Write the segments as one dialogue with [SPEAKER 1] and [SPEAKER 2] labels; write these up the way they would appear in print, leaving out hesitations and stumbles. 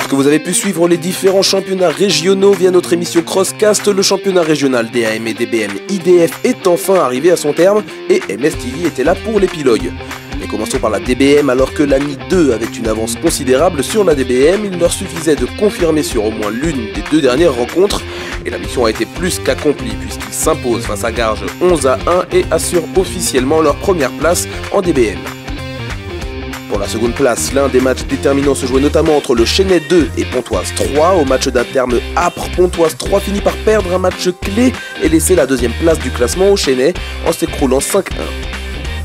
[SPEAKER 1] J'espère que vous avez pu suivre les différents championnats régionaux via notre émission Crosscast. Le championnat régional DAM et DBM IDF est enfin arrivé à son terme et MSTV était là pour l'épilogue. Mais commençons par la DBM. Alors que l'ANI 2 avait une avance considérable sur la DBM, il leur suffisait de confirmer sur au moins l'une des deux dernières rencontres et la mission a été plus qu'accomplie puisqu'ils s'imposent face à Garges 11-1 et assurent officiellement leur première place en DBM. Pour la seconde place, l'un des matchs déterminants se jouait notamment entre le Chennai 2 et Pontoise 3. Au match d'un terme âpre, Pontoise 3 finit par perdre un match clé et laisser la deuxième place du classement au Chennai en s'écroulant 5-1.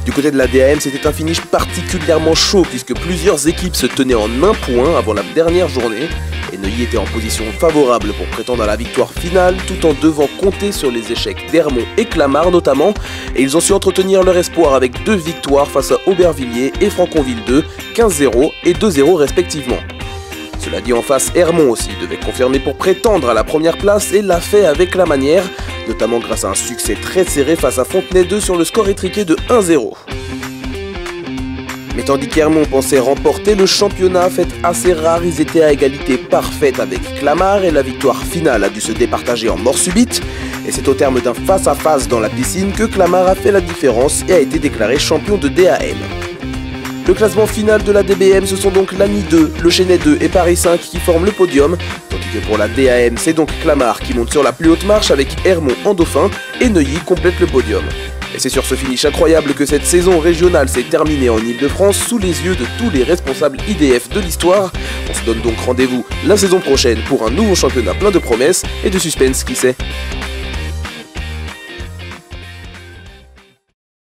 [SPEAKER 1] Du côté de la DAM, c'était un finish particulièrement chaud puisque plusieurs équipes se tenaient en un point avant la dernière journée et Neuilly était en position favorable pour prétendre à la victoire finale tout en devant compter sur les échecs d'Hermont et Clamart notamment, et ils ont su entretenir leur espoir avec 2 victoires face à Aubervilliers et Franconville 2, 15-0 et 2-0 respectivement. Cela dit, en face, Hermont aussi devait confirmer pour prétendre à la première place et l'a fait avec la manière, notamment grâce à un succès très serré face à Fontenay 2 sur le score étriqué de 1-0. Mais tandis qu'Hermont pensait remporter le championnat, fait assez rare, ils étaient à égalité parfaite avec Clamart et la victoire finale a dû se départager en mort subite. Et c'est au terme d'un face-à-face dans la piscine que Clamart a fait la différence et a été déclaré champion de DAM. Le classement final de la DBM, ce sont donc l'ANI 2, le Chennai 2 et Paris 5 qui forment le podium, tandis que pour la DAM, c'est donc Clamart qui monte sur la plus haute marche avec Hermont en dauphin et Neuilly complète le podium. Et c'est sur ce finish incroyable que cette saison régionale s'est terminée en Ile-de-France sous les yeux de tous les responsables IDF de l'histoire. On se donne donc rendez-vous la saison prochaine pour un nouveau championnat plein de promesses et de suspense, qui sait.